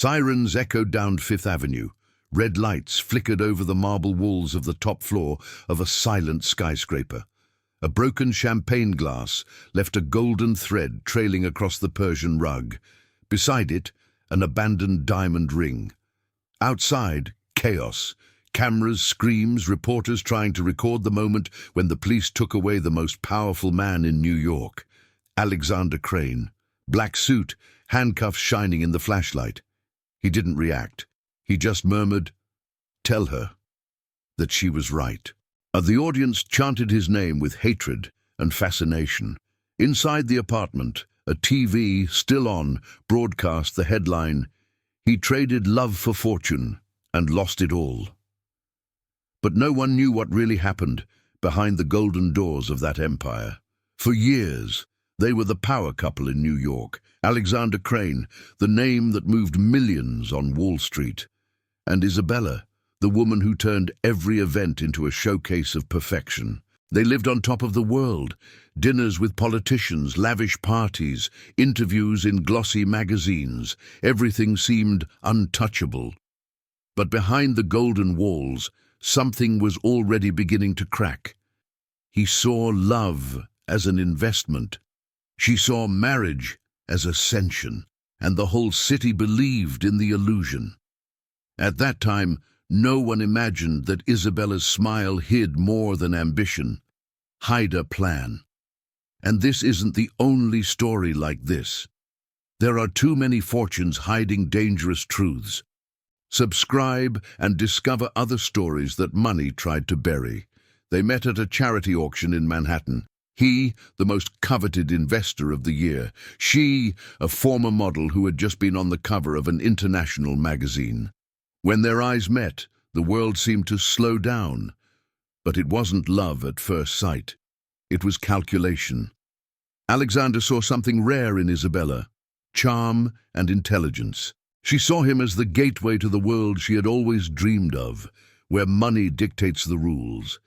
Sirens echoed down Fifth Avenue. Red lights flickered over the marble walls of the top floor of a silent skyscraper. A broken champagne glass left a golden thread trailing across the Persian rug. Beside it, an abandoned diamond ring. Outside, chaos. Cameras, screams, reporters trying to record the moment when the police took away the most powerful man in New York. Alexander Crane. Black suit, handcuffs shining in the flashlight. He didn't react. He just murmured, "Tell her," that she was right. The audience chanted his name with hatred and fascination. Inside the apartment, a TV, still on, broadcast the headline, "He traded love for fortune and lost it all." But no one knew what really happened behind the golden doors of that empire. For years, they were the power couple in New York. Alexander Crane, the name that moved millions on Wall Street, and Isabella, the woman who turned every event into a showcase of perfection. They lived on top of the world, dinners with politicians, lavish parties, interviews in glossy magazines. Everything seemed untouchable. But behind the golden walls, something was already beginning to crack. He saw love as an investment. She saw marriage as ascension, and the whole city believed in the illusion. At that time, no one imagined that Isabella's smile hid more than ambition, hide a plan. And this isn't the only story like this. There are too many fortunes hiding dangerous truths. Subscribe and discover other stories that money tried to bury. They met at a charity auction in Manhattan. He, the most coveted investor of the year. She, a former model who had just been on the cover of an international magazine. When their eyes met, the world seemed to slow down. But it wasn't love at first sight. It was calculation. Alexander saw something rare in Isabella: charm and intelligence. She saw him as the gateway to the world she had always dreamed of, where money dictates the rules.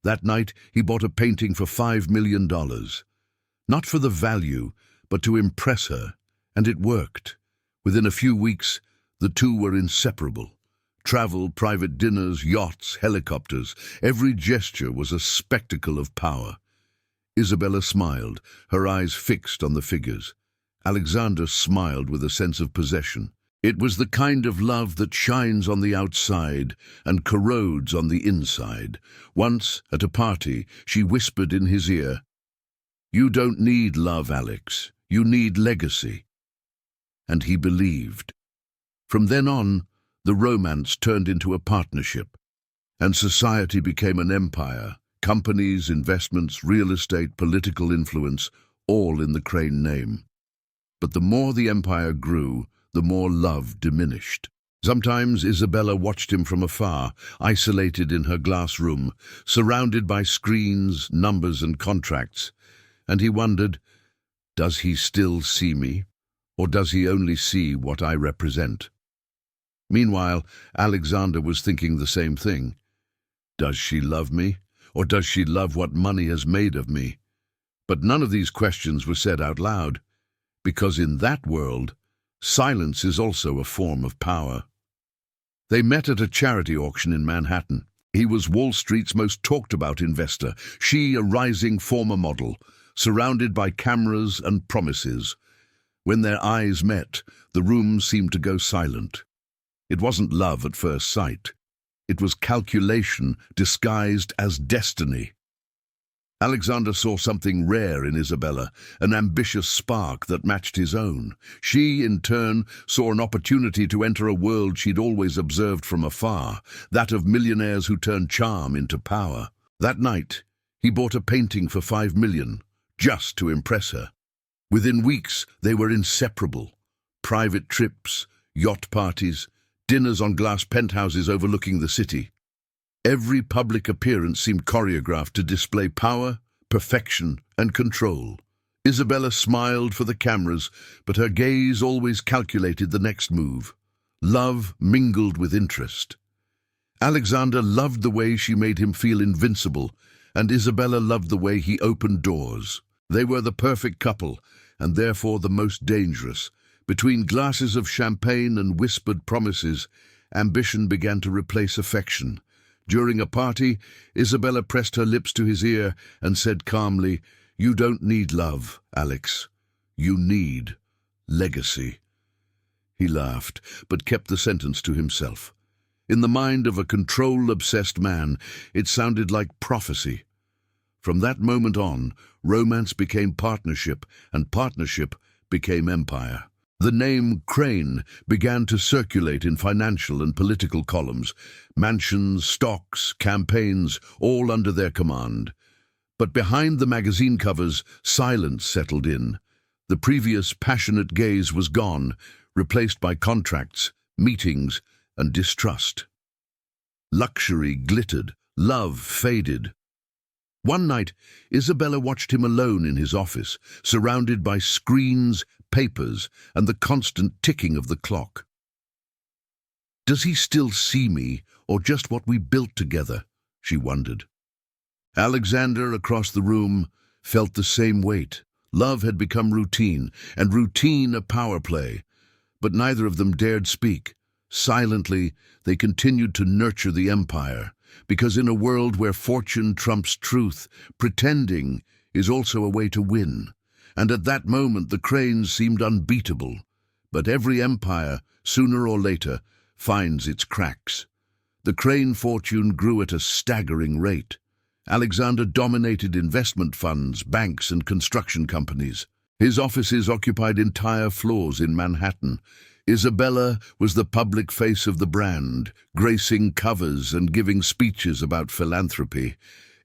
That night, he bought a painting for $5 million. Not for the value, but to impress her. And it worked. Within a few weeks, the two were inseparable. Travel, private dinners, yachts, helicopters. Every gesture was a spectacle of power. Isabella smiled, her eyes fixed on the figures. Alexander smiled with a sense of possession. It was the kind of love that shines on the outside and corrodes on the inside. Once, at a party, she whispered in his ear, "You don't need love, Alex. You need legacy." And he believed. From then on, the romance turned into a partnership, and society became an empire. Companies, investments, real estate, political influence, all in the Crane name. But the more the empire grew, the more love diminished. Sometimes Isabella watched him from afar, isolated in her glass room, surrounded by screens, numbers and contracts, and he wondered, does he still see me, or does he only see what I represent? Meanwhile, Alexander was thinking the same thing. Does she love me, or does she love what money has made of me? But none of these questions were said out loud, because in that world, silence is also a form of power. They met at a charity auction in Manhattan. He was Wall Street's most talked-about investor, she a rising former model, surrounded by cameras and promises. When their eyes met, the room seemed to go silent. It wasn't love at first sight. It was calculation disguised as destiny. Alexander saw something rare in Isabella, an ambitious spark that matched his own. She, in turn, saw an opportunity to enter a world she'd always observed from afar, that of millionaires who turned charm into power. That night, he bought a painting for $5 million, just to impress her. Within weeks, they were inseparable. Private trips, yacht parties, dinners on glass penthouses overlooking the city. Every public appearance seemed choreographed to display power, perfection, and control. Isabella smiled for the cameras, but her gaze always calculated the next move. Love mingled with interest. Alexander loved the way she made him feel invincible, and Isabella loved the way he opened doors. They were the perfect couple, and therefore the most dangerous, Between glasses of champagne and whispered promises, ambition began to replace affection. During a party, Isabella pressed her lips to his ear and said calmly, "You don't need love, Alex. You need legacy." He laughed, but kept the sentence to himself. In the mind of a control-obsessed man, it sounded like prophecy. From that moment on, romance became partnership, and partnership became empire. The name Crane began to circulate in financial and political columns, mansions, stocks, campaigns, all under their command. But behind the magazine covers, silence settled in. The previous passionate gaze was gone, replaced by contracts, meetings, and distrust. Luxury glittered, love faded. One night, Isabella watched him alone in his office, surrounded by screens, papers, and the constant ticking of the clock. "Does he still see me, or just what we built together?" she wondered. Alexander, across the room, felt the same weight. Love had become routine, and routine a power play. But neither of them dared speak. Silently, they continued to nurture the empire, because in a world where fortune trumps truth, pretending is also a way to win. And at that moment the Cranes seemed unbeatable. But every empire, sooner or later, finds its cracks. The Crane fortune grew at a staggering rate. Alexander dominated investment funds, banks, and construction companies. His offices occupied entire floors in Manhattan. Isabella was the public face of the brand, gracing covers and giving speeches about philanthropy.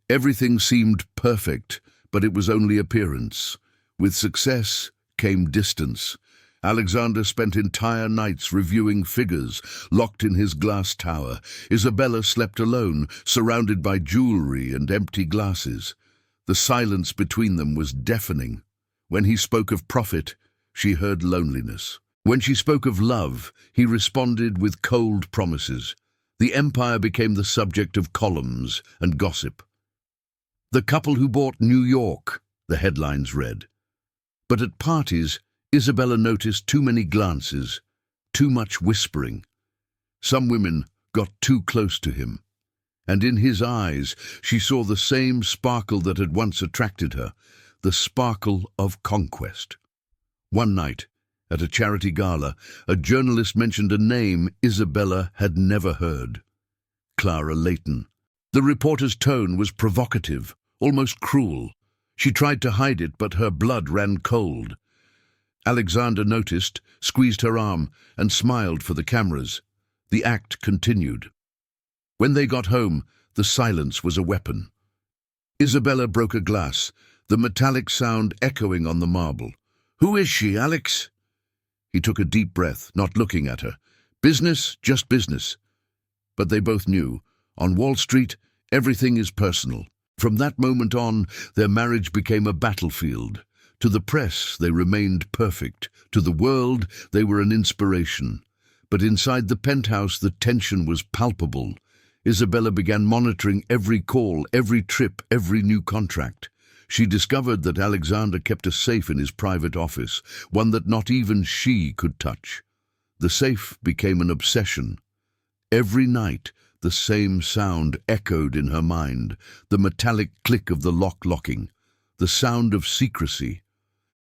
Everything seemed perfect, but it was only appearance. With success came distance. Alexander spent entire nights reviewing figures, locked in his glass tower. Isabella slept alone, surrounded by jewelry and empty glasses. The silence between them was deafening. When he spoke of profit, she heard loneliness. When she spoke of love, he responded with cold promises. The empire became the subject of columns and gossip. "The couple who bought New York," the headlines read. But at parties, Isabella noticed too many glances, too much whispering. Some women got too close to him, and in his eyes she saw the same sparkle that had once attracted her, the sparkle of conquest. One night, at a charity gala, a journalist mentioned a name Isabella had never heard: Clara Layton. The reporter's tone was provocative, almost cruel. She tried to hide it, but her blood ran cold. Alexander noticed, squeezed her arm, and smiled for the cameras. The act continued. When they got home, the silence was a weapon. Isabella broke a glass, the metallic sound echoing on the marble. "Who is she, Alex?" He took a deep breath, not looking at her. Business, just business. But they both knew, on Wall Street, everything is personal. From that moment on, their marriage became a battlefield. To the press, they remained perfect. To the world, they were an inspiration. But inside the penthouse, the tension was palpable. Isabella began monitoring every call, every trip, every new contract. She discovered that Alexander kept a safe in his private office, one that not even she could touch. The safe became an obsession. Every night, the same sound echoed in her mind, the metallic click of the lock locking, the sound of secrecy.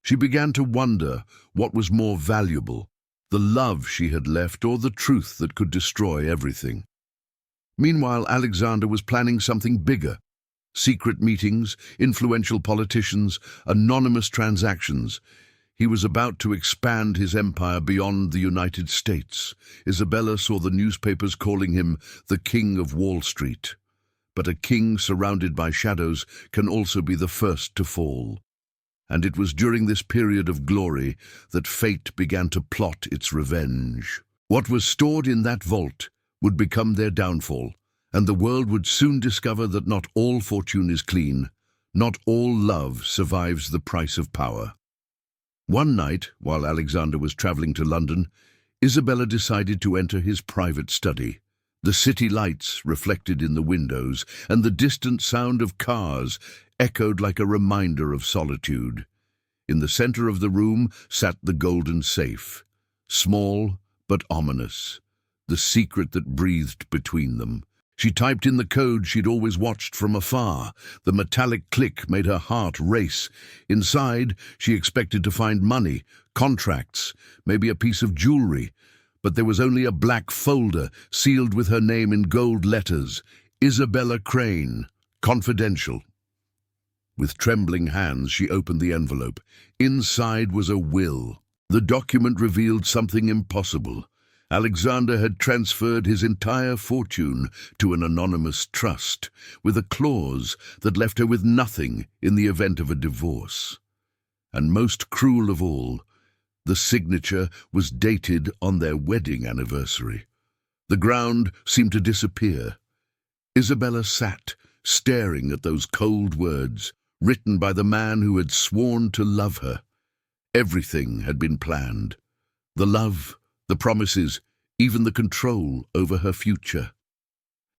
She began to wonder what was more valuable, the love she had left or the truth that could destroy everything. Meanwhile, Alexander was planning something bigger. Secret meetings, influential politicians, anonymous transactions. He was about to expand his empire beyond the United States. Isabella saw the newspapers calling him the King of Wall Street. But a king surrounded by shadows can also be the first to fall. And it was during this period of glory that fate began to plot its revenge. What was stored in that vault would become their downfall, and the world would soon discover that not all fortune is clean, not all love survives the price of power. One night, while Alexander was traveling to London, Isabella decided to enter his private study. The city lights reflected in the windows, and the distant sound of cars echoed like a reminder of solitude. In the center of the room sat the golden safe. small but ominous, the secret that breathed between them. She typed in the code she'd always watched from afar. The metallic click made her heart race. Inside, she expected to find money, contracts, maybe a piece of jewelry. But there was only a black folder sealed with her name in gold letters, Isabella Crane, confidential. With trembling hands, she opened the envelope. Inside was a will. The document revealed something impossible. Alexander had transferred his entire fortune to an anonymous trust, with a clause that left her with nothing in the event of a divorce. And most cruel of all, the signature was dated on their wedding anniversary. The ground seemed to disappear. Isabella sat, staring at those cold words, written by the man who had sworn to love her. Everything had been planned. The love, the promises, even the control over her future.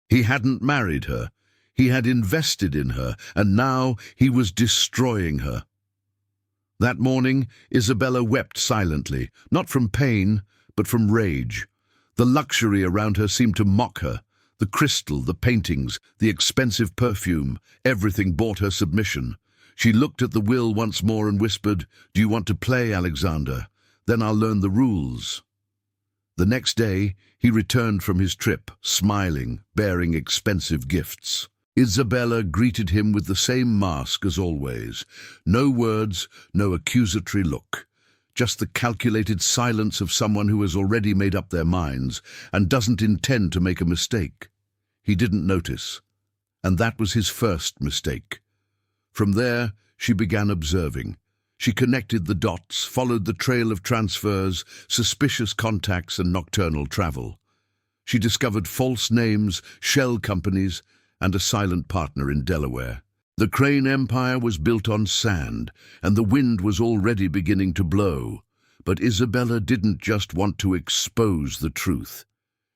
He hadn't married her. He had invested in her, and now he was destroying her. That morning, Isabella wept silently, not from pain, but from rage. The luxury around her seemed to mock her. The crystal, the paintings, the expensive perfume, everything bought her submission. She looked at the will once more and whispered, "Do you want to play, Alexander? Then I'll learn the rules." The next day, he returned from his trip, smiling, bearing expensive gifts. Isabella greeted him with the same mask as always. No words, no accusatory look. Just the calculated silence of someone who has already made up their minds and doesn't intend to make a mistake. He didn't notice, and that was his first mistake. From there, she began observing. She connected the dots, followed the trail of transfers, suspicious contacts and nocturnal travel. She discovered false names, shell companies, and a silent partner in Delaware. The Crane Empire was built on sand, and the wind was already beginning to blow. But Isabella didn't just want to expose the truth.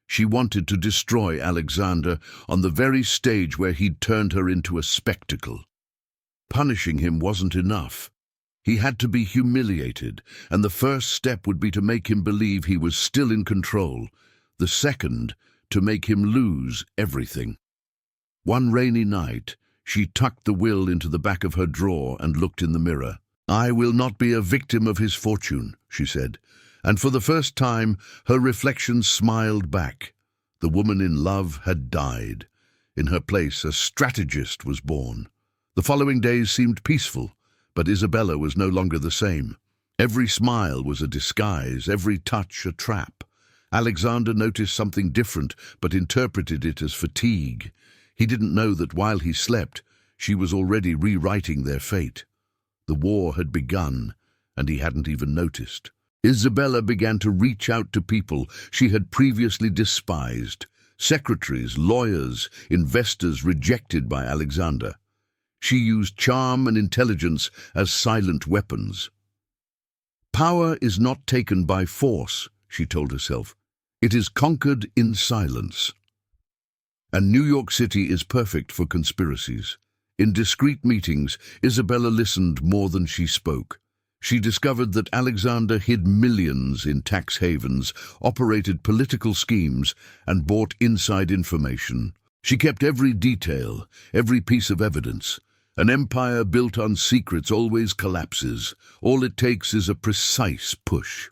She wanted to destroy Alexander on the very stage where he'd turned her into a spectacle. Punishing him wasn't enough. He had to be humiliated, and the first step would be to make him believe he was still in control. The second, to make him lose everything. One rainy night, she tucked the will into the back of her drawer and looked in the mirror. "I will not be a victim of his fortune," she said, and for the first time her reflection smiled back. The woman in love had died. In her place, a strategist was born. The following days seemed peaceful, but Isabella was no longer the same. Every smile was a disguise, every touch a trap. Alexander noticed something different, but interpreted it as fatigue. He didn't know that while he slept, she was already rewriting their fate. The war had begun, and he hadn't even noticed. Isabella began to reach out to people she had previously despised. Secretaries, lawyers, investors rejected by Alexander. She used charm and intelligence as silent weapons. "Power is not taken by force," she told herself. "It is conquered in silence." And New York City is perfect for conspiracies. In discreet meetings, Isabella listened more than she spoke. She discovered that Alexander hid millions in tax havens, operated political schemes, and bought inside information. She kept every detail, every piece of evidence. An empire built on secrets always collapses. All it takes is a precise push.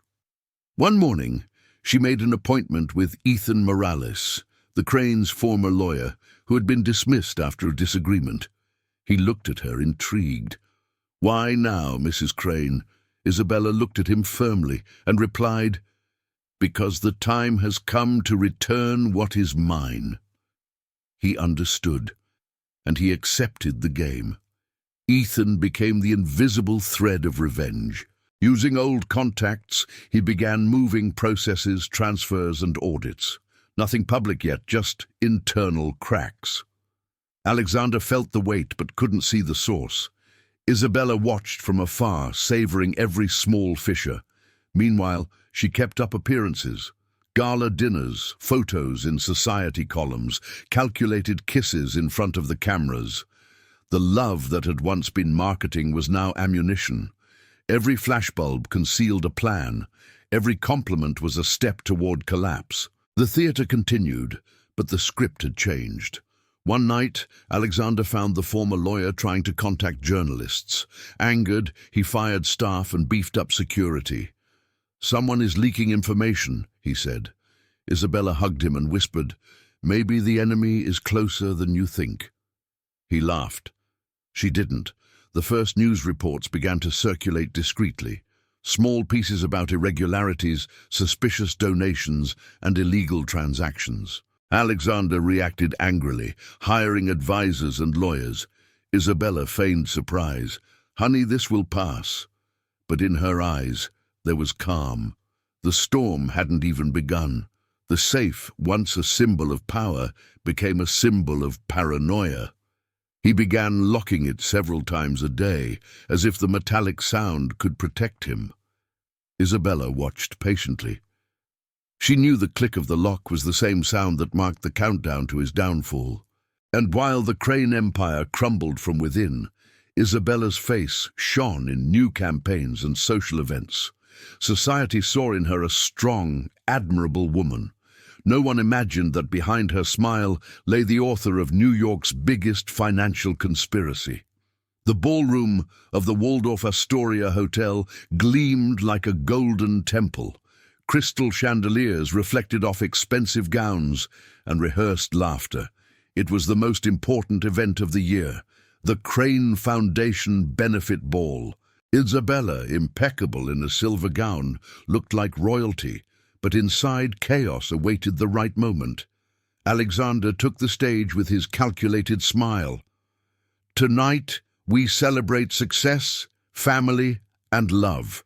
One morning, she made an appointment with Ethan Morales, the Crane's former lawyer, who had been dismissed after a disagreement. He looked at her, intrigued. "Why now, Mrs. Crane?" Isabella looked at him firmly and replied, "Because the time has come to return what is mine." He understood, and he accepted the game. Ethan became the invisible thread of revenge. Using old contacts, he began moving processes, transfers, and audits. Nothing public yet, just internal cracks. Alexander felt the weight but couldn't see the source. Isabella watched from afar, savoring every small fissure. Meanwhile, she kept up appearances. Gala dinners, photos in society columns, calculated kisses in front of the cameras. The love that had once been marketing was now ammunition. Every flashbulb concealed a plan. Every compliment was a step toward collapse. The theater continued, but the script had changed. One night, Alexander found the former lawyer trying to contact journalists. Angered, he fired staff and beefed up security. "Someone is leaking information," he said. Isabella hugged him and whispered, "Maybe the enemy is closer than you think." He laughed. She didn't. The first news reports began to circulate discreetly. Small pieces about irregularities, suspicious donations, and illegal transactions. Alexander reacted angrily, hiring advisors and lawyers. Isabella feigned surprise. "Honey, this will pass." But in her eyes, there was calm. The storm hadn't even begun. The safe, once a symbol of power, became a symbol of paranoia. He began locking it several times a day, as if the metallic sound could protect him. Isabella watched patiently. She knew the click of the lock was the same sound that marked the countdown to his downfall. And while the Crane Empire crumbled from within, Isabella's face shone in new campaigns and social events. Society saw in her a strong, admirable woman. No one imagined that behind her smile lay the author of New York's biggest financial conspiracy. The ballroom of the Waldorf Astoria Hotel gleamed like a golden temple. Crystal chandeliers reflected off expensive gowns and rehearsed laughter. It was the most important event of the year, the Crane Foundation Benefit Ball. Isabella, impeccable in a silver gown, looked like royalty, but inside chaos awaited the right moment. Alexander took the stage with his calculated smile. "Tonight, we celebrate success, family, and love."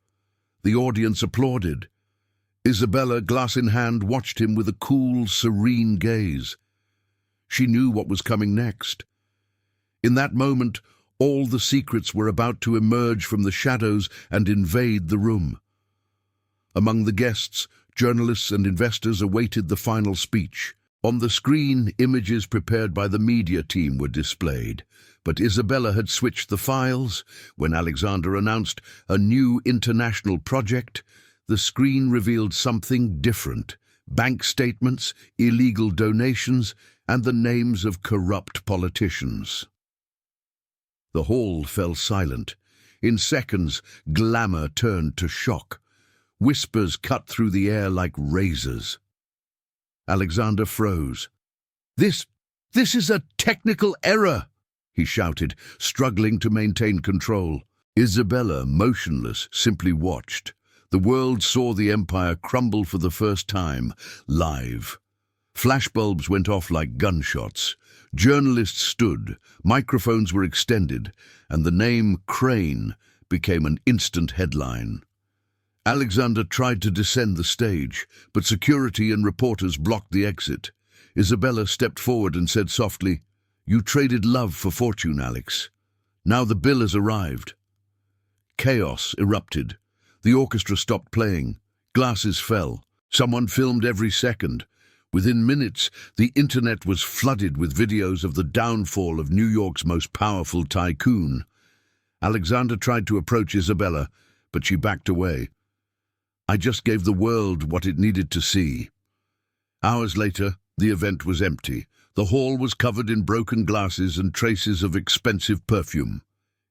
The audience applauded. Isabella, glass in hand, watched him with a cool, serene gaze. She knew what was coming next. In that moment, all the secrets were about to emerge from the shadows and invade the room. Among the guests, journalists and investors awaited the final speech. On the screen, images prepared by the media team were displayed. But Isabella had switched the files. When Alexander announced a new international project, the screen revealed something different: bank statements, illegal donations, and the names of corrupt politicians. The hall fell silent. In seconds, glamour turned to shock. Whispers cut through the air like razors. Alexander froze. This is a technical error," he shouted, struggling to maintain control. Isabella, motionless, simply watched. The world saw the empire crumble for the first time, live. Flashbulbs went off like gunshots. Journalists stood, microphones were extended, and the name Crane became an instant headline. Alexander tried to descend the stage, but security and reporters blocked the exit. Isabella stepped forward and said softly, "You traded love for fortune, Alex. Now the bill has arrived." Chaos erupted. The orchestra stopped playing. Glasses fell. Someone filmed every second. Within minutes, the internet was flooded with videos of the downfall of New York's most powerful tycoon. Alexander tried to approach Isabella, but she backed away. "I just gave the world what it needed to see." Hours later, the event was empty. The hall was covered in broken glasses and traces of expensive perfume.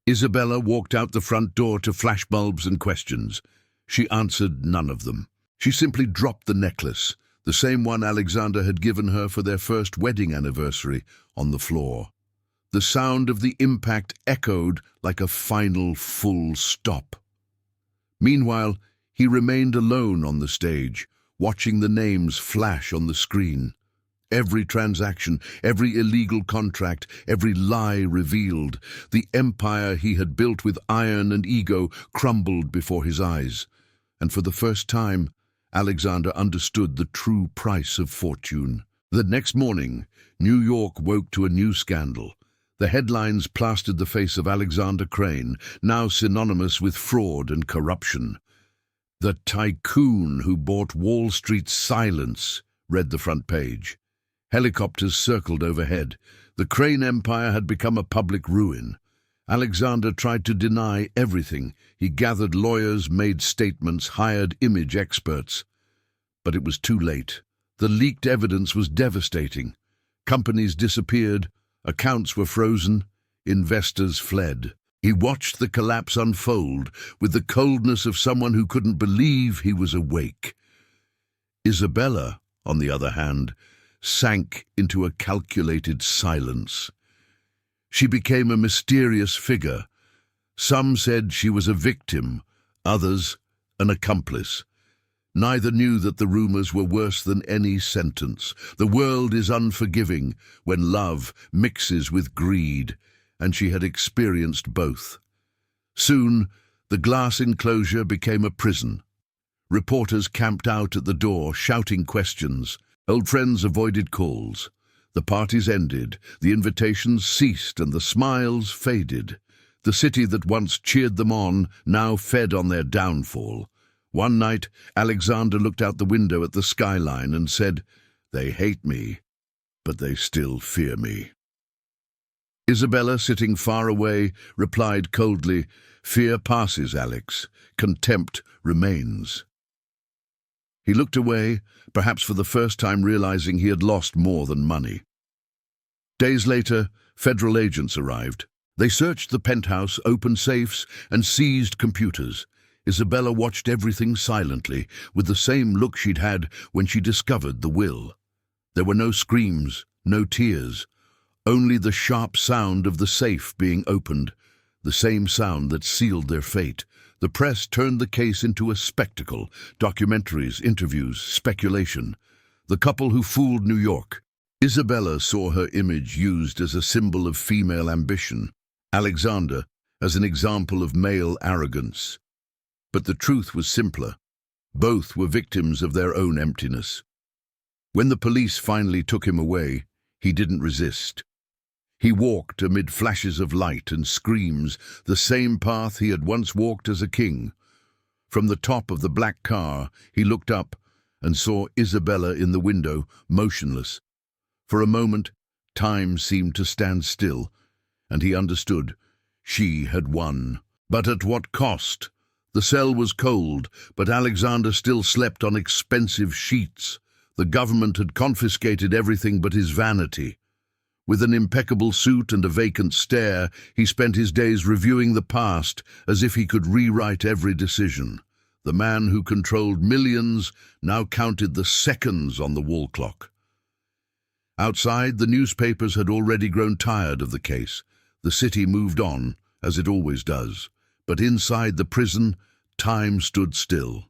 Isabella walked out the front door to flashbulbs and questions. She answered none of them. She simply dropped the necklace, the same one Alexander had given her for their first wedding anniversary, on the floor. The sound of the impact echoed like a final full stop. Meanwhile, he remained alone on the stage, watching the names flash on the screen. Every transaction, every illegal contract, every lie revealed. The empire he had built with iron and ego crumbled before his eyes. And for the first time, Alexander understood the true price of fortune. The next morning, New York woke to a new scandal. The headlines plastered the face of Alexander Crane, now synonymous with fraud and corruption. "The tycoon who bought Wall Street's silence," read the front page. Helicopters circled overhead. The Crane Empire had become a public ruin. Alexander tried to deny everything. He gathered lawyers, made statements, hired image experts. But it was too late. The leaked evidence was devastating. Companies disappeared, accounts were frozen, investors fled. He watched the collapse unfold with the coldness of someone who couldn't believe he was awake. Isabella, on the other hand, sank into a calculated silence. She became a mysterious figure. Some said she was a victim, others an accomplice. Neither knew that the rumors were worse than any sentence. The world is unforgiving when love mixes with greed, and she had experienced both. Soon, the glass enclosure became a prison. Reporters camped out at the door, shouting questions. Old friends avoided calls. The parties ended, the invitations ceased, and the smiles faded. The city that once cheered them on now fed on their downfall. One night, Alexander looked out the window at the skyline and said, "They hate me, but they still fear me." Isabella, sitting far away, replied coldly, "Fear passes, Alex. Contempt remains." He looked away, perhaps for the first time realizing he had lost more than money. Days later, federal agents arrived. They searched the penthouse, opened safes, and seized computers. Isabella watched everything silently, with the same look she'd had when she discovered the will. There were no screams, no tears, only the sharp sound of the safe being opened, the same sound that sealed their fate. The press turned the case into a spectacle, documentaries, interviews, speculation. The couple who fooled New York. Isabella saw her image used as a symbol of female ambition, Alexander as an example of male arrogance. But the truth was simpler. Both were victims of their own emptiness. When the police finally took him away, he didn't resist. He walked amid flashes of light and screams, the same path he had once walked as a king. From the top of the black car, he looked up and saw Isabella in the window, motionless. For a moment, time seemed to stand still, and he understood. She had won. But at what cost? The cell was cold, but Alexander still slept on expensive sheets. The government had confiscated everything but his vanity. With an impeccable suit and a vacant stare, he spent his days reviewing the past as if he could rewrite every decision. The man who controlled millions now counted the seconds on the wall clock. Outside, the newspapers had already grown tired of the case. The city moved on, as it always does. But inside the prison, time stood still.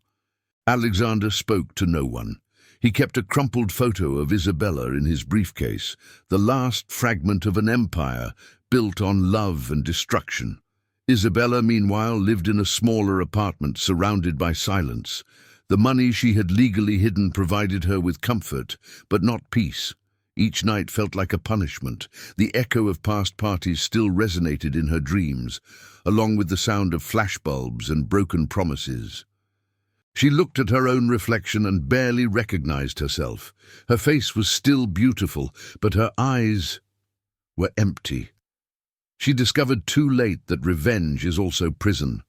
Alexander spoke to no one. He kept a crumpled photo of Isabella in his briefcase, the last fragment of an empire built on love and destruction. Isabella, meanwhile, lived in a smaller apartment surrounded by silence. The money she had legally hidden provided her with comfort, but not peace. Each night felt like a punishment. The echo of past parties still resonated in her dreams, along with the sound of flashbulbs and broken promises. She looked at her own reflection and barely recognized herself. Her face was still beautiful, but her eyes were empty. She discovered too late that revenge is also prison.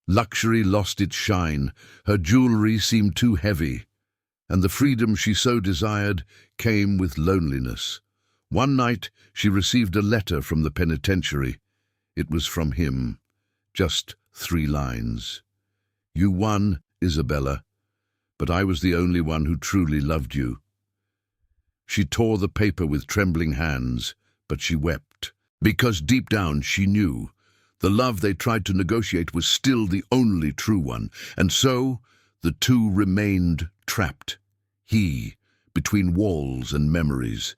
Luxury lost its shine, her jewelry seemed too heavy, and the freedom she so desired came with loneliness. One night she received a letter from the penitentiary. It was from him. Just 3 lines. "You won, Isabella, but I was the only one who truly loved you." She tore the paper with trembling hands, but she wept, because deep down she knew the love they tried to negotiate was still the only true one, and so the two remained trapped. He, between walls and memories.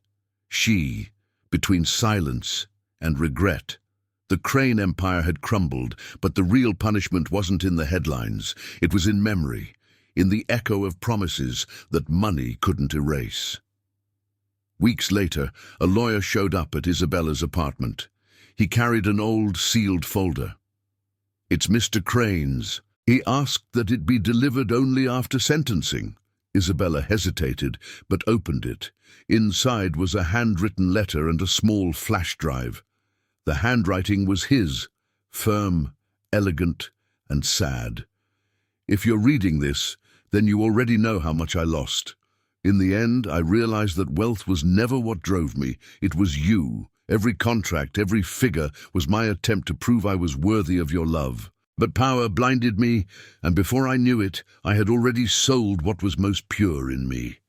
She, between silence and regret. The Crane Empire had crumbled, but the real punishment wasn't in the headlines. It was in memory, in the echo of promises that money couldn't erase. Weeks later, a lawyer showed up at Isabella's apartment. He carried an old sealed folder. "It's Mr. Crane's. He asked that it be delivered only after sentencing." Isabella hesitated, but opened it. Inside was a handwritten letter and a small flash drive. The handwriting was his, firm, elegant, and sad. If you're reading this, then you already know how much I lost. In the end, I realized that wealth was never what drove me. It was you. Every contract, every figure was my attempt to prove I was worthy of your love. But power blinded me, and before I knew it, I had already sold what was most pure in me.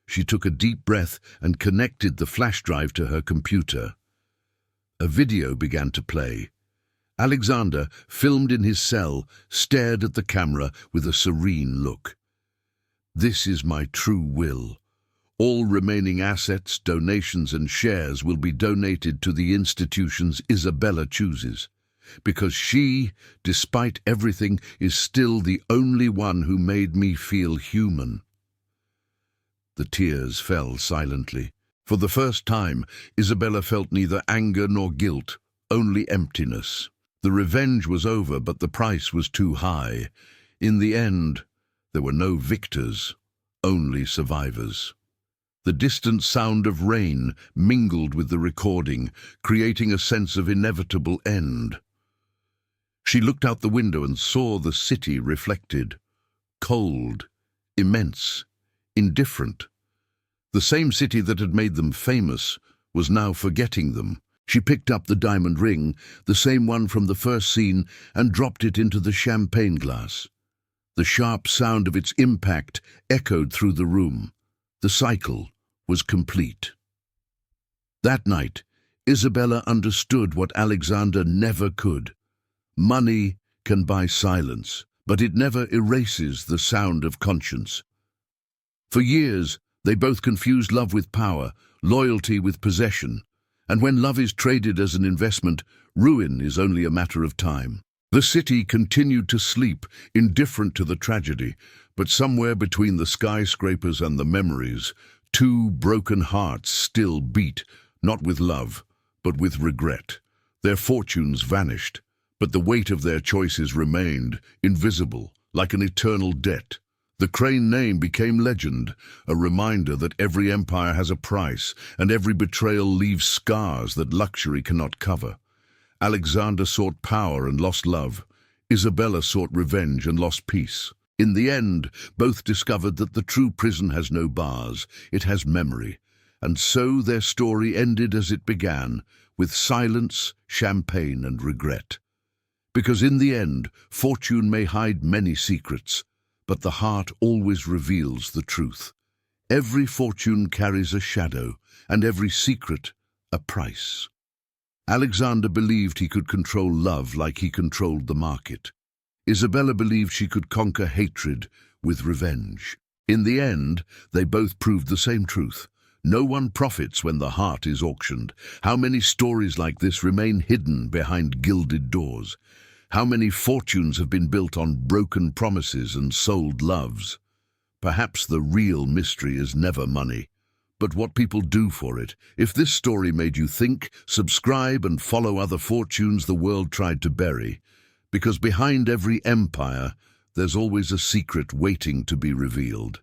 She took a deep breath and connected the flash drive to her computer. A video began to play. Alexander, filmed in his cell, stared at the camera with a serene look. This is my true will. All remaining assets, donations and shares will be donated to the institutions Isabella chooses, because she, despite everything, is still the only one who made me feel human. The tears fell silently. For the first time, Isabella felt neither anger nor guilt, only emptiness. The revenge was over, but the price was too high. In the end, there were no victors, only survivors. The distant sound of rain mingled with the recording, creating a sense of inevitable end. She looked out the window and saw the city reflected. Cold, immense, indifferent. The same city that had made them famous was now forgetting them. She picked up the diamond ring, the same one from the first scene, and dropped it into the champagne glass. The sharp sound of its impact echoed through the room. The cycle was complete. That night, Isabella understood what Alexander never could. Money can buy silence, but it never erases the sound of conscience. For years, they both confused love with power, loyalty with possession, and when love is traded as an investment, ruin is only a matter of time. The city continued to sleep, indifferent to the tragedy, but somewhere between the skyscrapers and the memories, two broken hearts still beat, not with love, but with regret. Their fortunes vanished, but the weight of their choices remained, invisible, like an eternal debt. The Crane name became legend, a reminder that every empire has a price, and every betrayal leaves scars that luxury cannot cover. Alexander sought power and lost love. Isabella sought revenge and lost peace. In the end, both discovered that the true prison has no bars, it has memory. And so their story ended as it began, with silence, champagne and regret. Because in the end, fortune may hide many secrets, but the heart always reveals the truth. Every fortune carries a shadow, and every secret a price. Alexander believed he could control love like he controlled the market. Isabella believed she could conquer hatred with revenge. In the end, they both proved the same truth. No one profits when the heart is auctioned. How many stories like this remain hidden behind gilded doors? How many fortunes have been built on broken promises and sold loves? Perhaps the real mystery is never money, but what people do for it. If this story made you think, subscribe and follow other fortunes the world tried to bury, because behind every empire, there's always a secret waiting to be revealed.